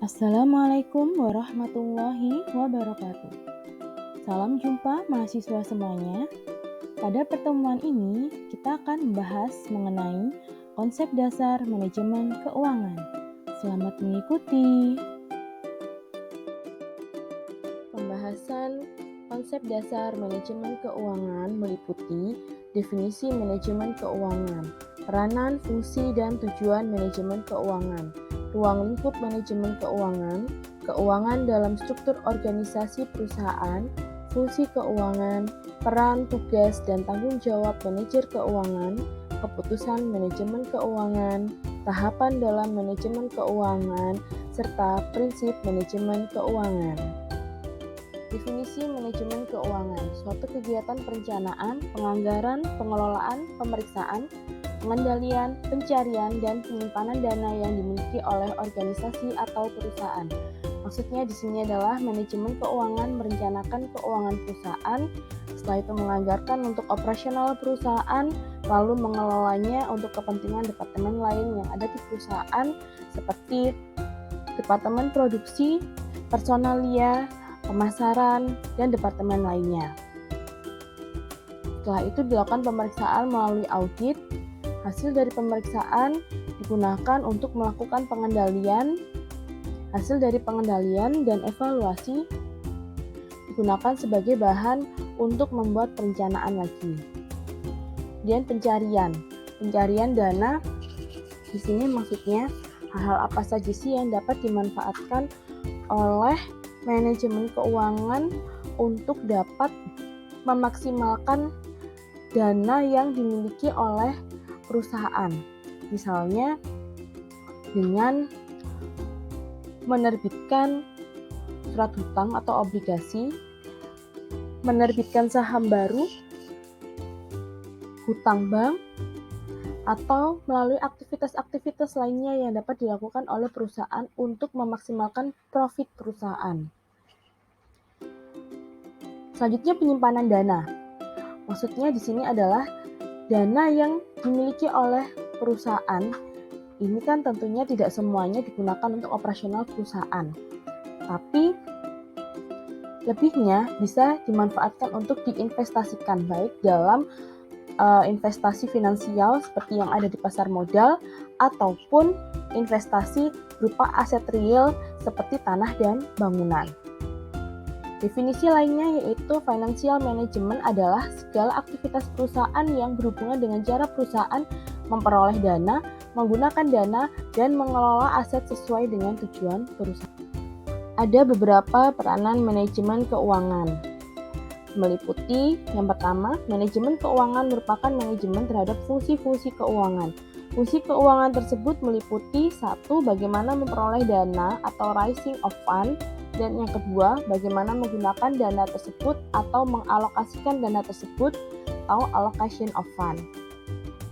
Assalamualaikum warahmatullahi wabarakatuh. Salam jumpa mahasiswa semuanya. Pada pertemuan ini, kita akan membahas mengenai konsep dasar manajemen keuangan. Selamat mengikuti. Pembahasan konsep dasar manajemen keuangan meliputi definisi manajemen keuangan, peranan, fungsi, dan tujuan manajemen keuangan, ruang lingkup manajemen keuangan, keuangan dalam struktur organisasi perusahaan, fungsi keuangan, peran, tugas, dan tanggung jawab manajer keuangan, keputusan manajemen keuangan, tahapan dalam manajemen keuangan, serta prinsip manajemen keuangan. Definisi manajemen keuangan, suatu kegiatan perencanaan, penganggaran, pengelolaan, pemeriksaan, pengendalian, pencarian, dan penyimpanan dana yang dimiliki oleh organisasi atau perusahaan. Maksudnya di sini adalah manajemen keuangan merencanakan keuangan perusahaan, setelah itu menganggarkan untuk operasional perusahaan, lalu mengelolanya untuk kepentingan departemen lain yang ada di perusahaan seperti departemen produksi, personalia, pemasaran, dan departemen lainnya. Setelah itu dilakukan pemeriksaan melalui audit. Hasil dari pemeriksaan digunakan untuk melakukan pengendalian. Hasil dari pengendalian dan evaluasi digunakan sebagai bahan untuk membuat perencanaan lagi. Kemudian pencarian dana. Di sini maksudnya hal-hal apa saja sih yang dapat dimanfaatkan oleh manajemen keuangan untuk dapat memaksimalkan dana yang dimiliki oleh perusahaan. Misalnya dengan menerbitkan surat hutang atau obligasi, menerbitkan saham baru, hutang bank, atau melalui aktivitas-aktivitas lainnya yang dapat dilakukan oleh perusahaan untuk memaksimalkan profit perusahaan. Selanjutnya penyimpanan dana. Maksudnya di sini adalah dana yang dimiliki oleh perusahaan. Ini kan tentunya tidak semuanya digunakan untuk operasional perusahaan. Tapi lebihnya bisa dimanfaatkan untuk diinvestasikan baik dalam investasi finansial seperti yang ada di pasar modal ataupun investasi berupa aset real seperti tanah dan bangunan. Definisi lainnya yaitu financial management adalah segala aktivitas perusahaan yang berhubungan dengan cara perusahaan memperoleh dana, menggunakan dana, dan mengelola aset sesuai dengan tujuan perusahaan. Ada beberapa peranan manajemen keuangan. Meliputi yang pertama, manajemen keuangan merupakan manajemen terhadap fungsi-fungsi keuangan. Fungsi keuangan tersebut meliputi 1. Bagaimana memperoleh dana atau raising of fund, dan yang kedua, bagaimana menggunakan dana tersebut atau mengalokasikan dana tersebut atau allocation of fund.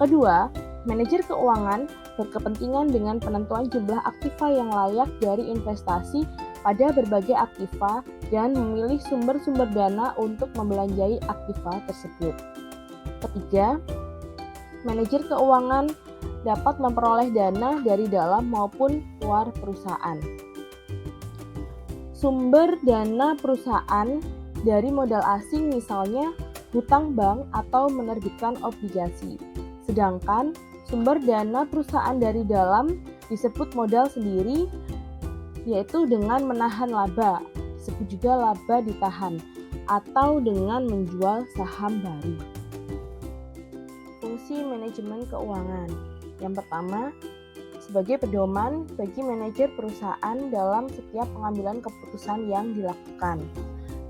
Kedua, manajer keuangan berkepentingan dengan penentuan jumlah aktiva yang layak dari investasi pada berbagai aktiva dan memilih sumber-sumber dana untuk membelanjai aktiva tersebut. Ketiga, manajer keuangan dapat memperoleh dana dari dalam maupun luar perusahaan. Sumber dana perusahaan dari modal asing misalnya hutang bank atau menerbitkan obligasi. Sedangkan sumber dana perusahaan dari dalam disebut modal sendiri, yaitu dengan menahan laba, disebut juga laba ditahan, atau dengan menjual saham baru. Fungsi manajemen keuangan. Yang pertama, sebagai pedoman bagi manajer perusahaan dalam setiap pengambilan keputusan yang dilakukan.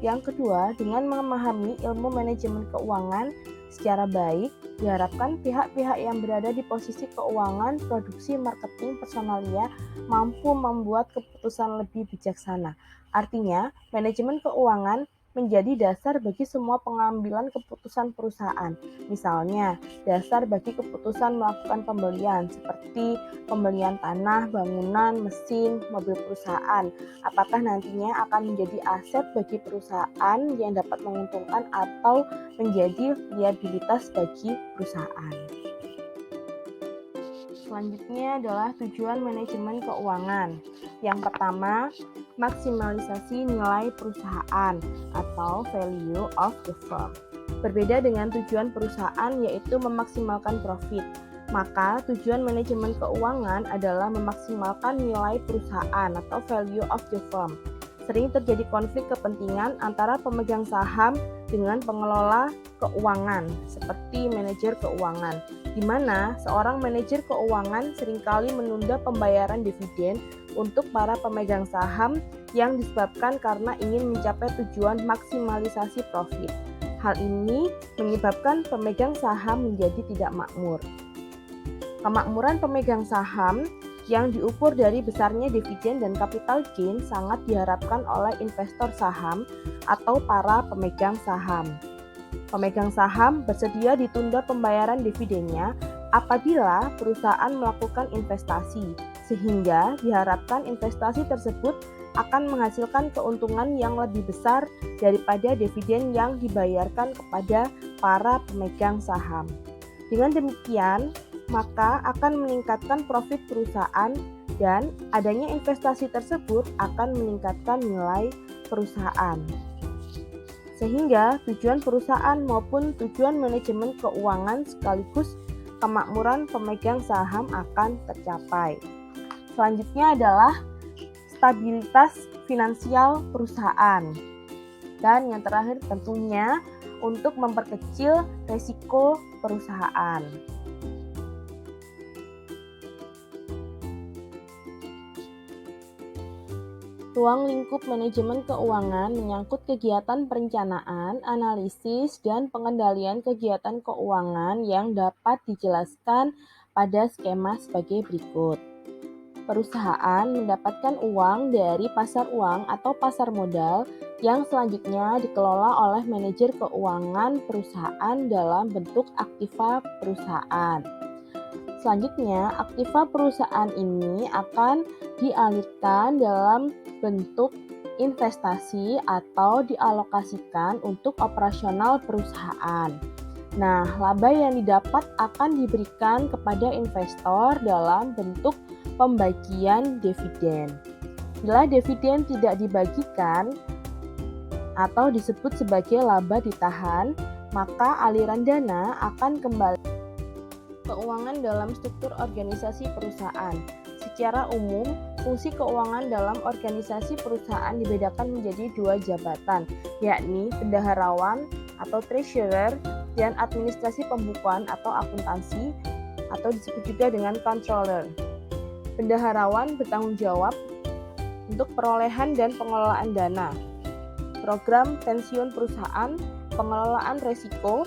Yang kedua, dengan memahami ilmu manajemen keuangan secara baik, diharapkan pihak-pihak yang berada di posisi keuangan, produksi, marketing, personalia mampu membuat keputusan lebih bijaksana. Artinya, manajemen keuangan menjadi dasar bagi semua pengambilan keputusan perusahaan. Misalnya, dasar bagi keputusan melakukan pembelian seperti pembelian tanah, bangunan, mesin, mobil perusahaan. Apakah nantinya akan menjadi aset bagi perusahaan yang dapat menguntungkan atau menjadi liabilitas bagi perusahaan. Selanjutnya adalah tujuan manajemen keuangan. Yang pertama, maksimalisasi nilai perusahaan atau value of the firm. Berbeda dengan tujuan perusahaan yaitu memaksimalkan profit, maka tujuan manajemen keuangan adalah memaksimalkan nilai perusahaan atau value of the firm. Sering terjadi konflik kepentingan antara pemegang saham dengan pengelola keuangan, seperti manajer keuangan, di mana seorang manajer keuangan seringkali menunda pembayaran dividen untuk para pemegang saham yang disebabkan karena ingin mencapai tujuan maksimalisasi profit. Hal ini menyebabkan pemegang saham menjadi tidak makmur. Kemakmuran pemegang saham yang diukur dari besarnya dividen dan capital gain sangat diharapkan oleh investor saham atau para pemegang saham. Pemegang saham bersedia ditunda pembayaran dividennya apabila perusahaan melakukan investasi, sehingga diharapkan investasi tersebut akan menghasilkan keuntungan yang lebih besar daripada dividen yang dibayarkan kepada para pemegang saham. Dengan demikian, maka akan meningkatkan profit perusahaan dan adanya investasi tersebut akan meningkatkan nilai perusahaan. Sehingga tujuan perusahaan maupun tujuan manajemen keuangan sekaligus kemakmuran pemegang saham akan tercapai. Selanjutnya adalah stabilitas finansial perusahaan. Dan yang terakhir tentunya untuk memperkecil risiko perusahaan. Ruang lingkup manajemen keuangan menyangkut kegiatan perencanaan, analisis, dan pengendalian kegiatan keuangan yang dapat dijelaskan pada skema sebagai berikut. Perusahaan mendapatkan uang dari pasar uang atau pasar modal yang selanjutnya dikelola oleh manajer keuangan perusahaan dalam bentuk aktiva perusahaan. Selanjutnya, aktiva perusahaan ini akan dialirkan dalam bentuk investasi atau dialokasikan untuk operasional perusahaan. Nah, laba yang didapat akan diberikan kepada investor dalam bentuk pembagian dividen. Bila dividen tidak dibagikan atau disebut sebagai laba ditahan, maka aliran dana akan kembali keuangan dalam struktur organisasi perusahaan. Secara umum, fungsi keuangan dalam organisasi perusahaan dibedakan menjadi dua jabatan, yakni bendaharawan atau treasurer dan administrasi pembukuan atau akuntansi atau disebut juga dengan controller. Bendaharawan bertanggung jawab untuk perolehan dan pengelolaan dana, program pensiun perusahaan, pengelolaan risiko,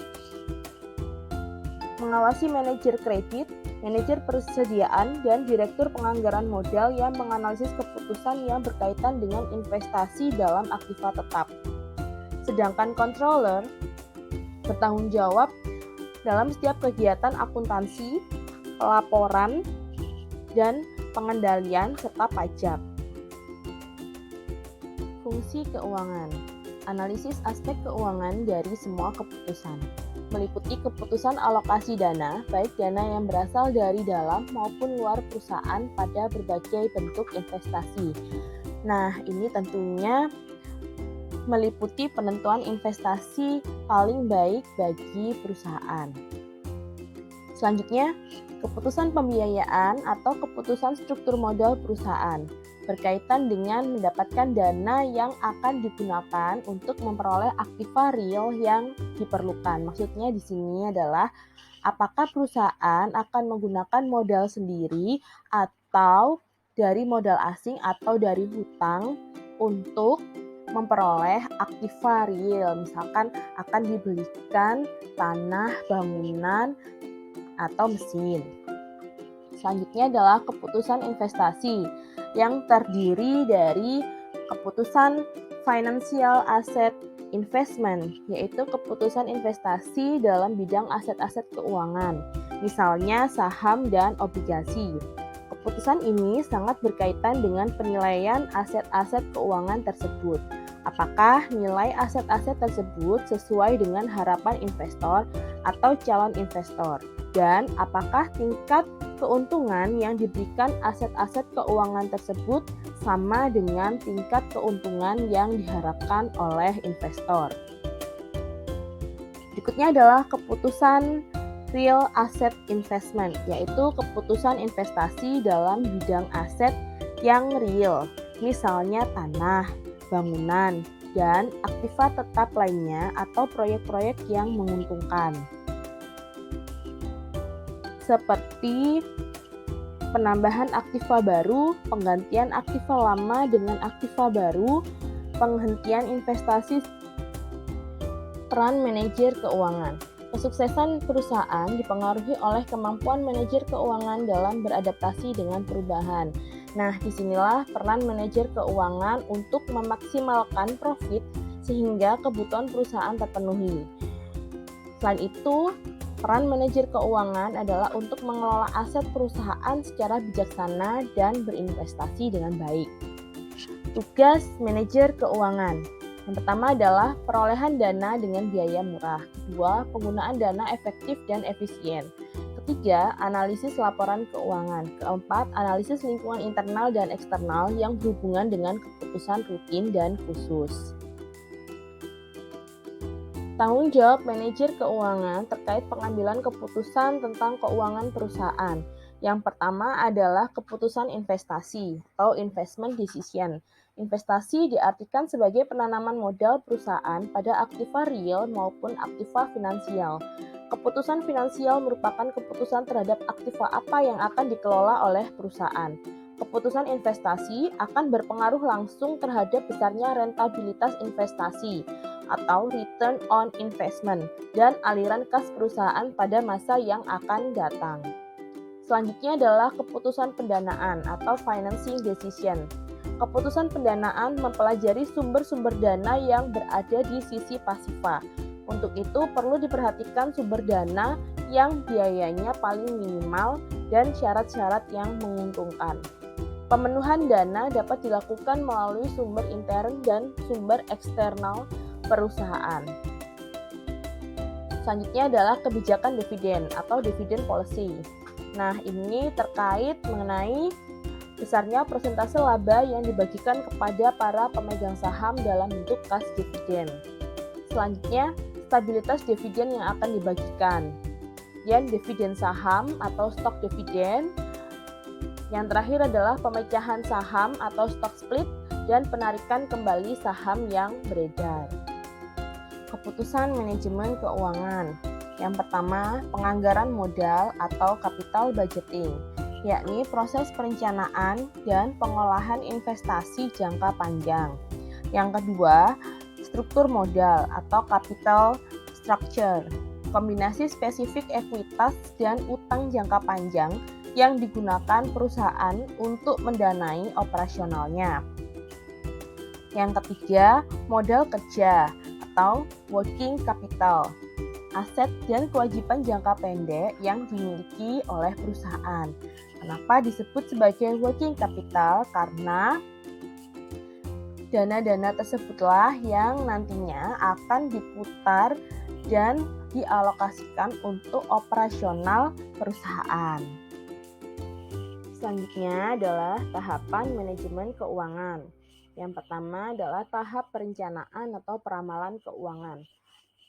mengawasi manajer kredit, manajer persediaan, dan direktur penganggaran modal yang menganalisis keputusan yang berkaitan dengan investasi dalam aktiva tetap. Sedangkan controller bertanggung jawab dalam setiap kegiatan akuntansi, pelaporan, dan pengendalian serta pajak. Fungsi keuangan. Analisis aspek keuangan dari semua keputusan. Meliputi keputusan alokasi dana, baik dana yang berasal dari dalam maupun luar perusahaan pada berbagai bentuk investasi. Nah, ini tentunya meliputi penentuan investasi paling baik bagi perusahaan. Selanjutnya, keputusan pembiayaan atau keputusan struktur modal perusahaan berkaitan dengan mendapatkan dana yang akan digunakan untuk memperoleh aktiva real yang diperlukan. Maksudnya di sini adalah apakah perusahaan akan menggunakan modal sendiri atau dari modal asing atau dari hutang untuk memperoleh aktiva real. Misalkan akan dibelikan tanah, bangunan, atau mesin. Selanjutnya adalah keputusan investasi yang terdiri dari keputusan financial asset investment, yaitu keputusan investasi dalam bidang aset-aset keuangan, misalnya saham dan obligasi. Keputusan ini sangat berkaitan dengan penilaian aset-aset keuangan tersebut. Apakah nilai aset-aset tersebut sesuai dengan harapan investor atau calon investor? dan apakah tingkat keuntungan yang diberikan aset-aset keuangan tersebut sama dengan tingkat keuntungan yang diharapkan oleh investor. Berikutnya adalah keputusan real asset investment, yaitu keputusan investasi dalam bidang aset yang real, misalnya tanah, bangunan, dan aktiva tetap lainnya atau proyek-proyek yang menguntungkan. Seperti penambahan aktiva baru, penggantian aktiva lama dengan aktiva baru, penghentian investasi. Peran manajer keuangan. Kesuksesan perusahaan dipengaruhi oleh kemampuan manajer keuangan dalam beradaptasi dengan perubahan. Nah, disinilah peran manajer keuangan untuk memaksimalkan profit sehingga kebutuhan perusahaan terpenuhi. Selain itu, peran manajer keuangan adalah untuk mengelola aset perusahaan secara bijaksana dan berinvestasi dengan baik. Tugas manajer keuangan. Yang pertama adalah perolehan dana dengan biaya murah. Kedua, penggunaan dana efektif dan efisien. Ketiga, analisis laporan keuangan. Keempat, analisis lingkungan internal dan eksternal yang berhubungan dengan keputusan rutin dan khusus. Tanggung jawab manajer keuangan terkait pengambilan keputusan tentang keuangan perusahaan. Yang pertama adalah keputusan investasi atau investment decision. Investasi diartikan sebagai penanaman modal perusahaan pada aktiva real maupun aktiva finansial. Keputusan finansial merupakan keputusan terhadap aktiva apa yang akan dikelola oleh perusahaan. Keputusan investasi akan berpengaruh langsung terhadap besarnya rentabilitas investasi atau return on investment dan aliran kas perusahaan pada masa yang akan datang. Selanjutnya adalah keputusan pendanaan atau financing decision. Keputusan pendanaan mempelajari sumber-sumber dana yang berada di sisi pasifa. Untuk itu perlu diperhatikan sumber dana yang biayanya paling minimal dan syarat-syarat yang menguntungkan. Pemenuhan dana dapat dilakukan melalui sumber intern dan sumber eksternal perusahaan. Selanjutnya adalah kebijakan dividen atau dividend policy. Nah, ini terkait mengenai besarnya persentase laba yang dibagikan kepada para pemegang saham dalam bentuk kas dividen. Selanjutnya, stabilitas dividen yang akan dibagikan. Dan dividen saham atau stok dividen. Yang terakhir adalah pemecahan saham atau stock split dan penarikan kembali saham yang beredar. Keputusan manajemen keuangan. Yang pertama, penganggaran modal atau capital budgeting, yakni proses perencanaan dan pengolahan investasi jangka panjang. Yang kedua, struktur modal atau capital structure, kombinasi spesifik ekuitas dan utang jangka panjang yang digunakan perusahaan untuk mendanai operasionalnya. Yang ketiga, modal kerja atau working capital, aset dan kewajiban jangka pendek yang dimiliki oleh perusahaan. Kenapa disebut sebagai working capital? Karena dana-dana tersebutlah yang nantinya akan diputar dan dialokasikan untuk operasional perusahaan. Selanjutnya adalah tahapan manajemen keuangan. Yang pertama adalah tahap perencanaan atau peramalan keuangan.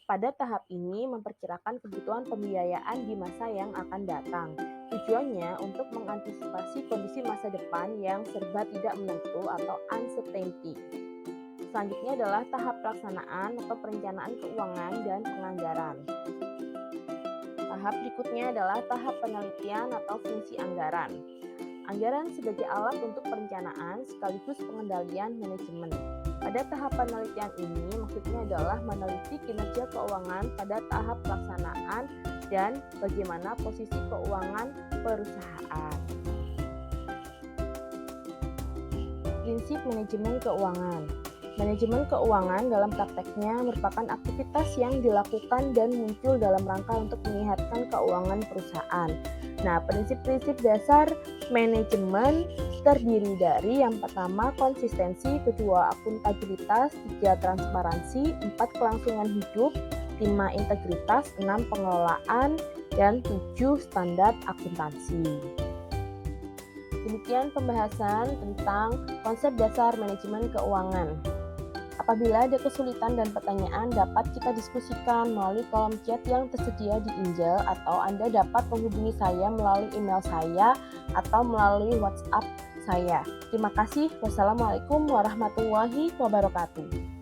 Pada tahap ini memperkirakan kebutuhan pembiayaan di masa yang akan datang. Tujuannya untuk mengantisipasi kondisi masa depan yang serba tidak menentu atau uncertainty. Selanjutnya adalah tahap pelaksanaan atau perencanaan keuangan dan penganggaran. Tahap berikutnya adalah tahap penelitian atau fungsi anggaran. Anggaran sebagai alat untuk perencanaan sekaligus pengendalian manajemen. Pada tahap penelitian ini maksudnya adalah meneliti kinerja keuangan pada tahap pelaksanaan dan bagaimana posisi keuangan perusahaan. Prinsip manajemen keuangan. Manajemen keuangan dalam prakteknya merupakan aktivitas yang dilakukan dan muncul dalam rangka untuk menyehatkan keuangan perusahaan. Nah, prinsip-prinsip dasar manajemen terdiri dari yang pertama konsistensi, kedua akuntabilitas, tiga transparansi, empat kelangsungan hidup, 5 integritas, 6 pengelolaan, dan 7 standar akuntansi. Demikian pembahasan tentang konsep dasar manajemen keuangan. Apabila ada kesulitan dan pertanyaan, dapat kita diskusikan melalui kolom chat yang tersedia di Injil, atau Anda dapat menghubungi saya melalui email saya atau melalui WhatsApp saya. Terima kasih. Wassalamualaikum warahmatullahi wabarakatuh.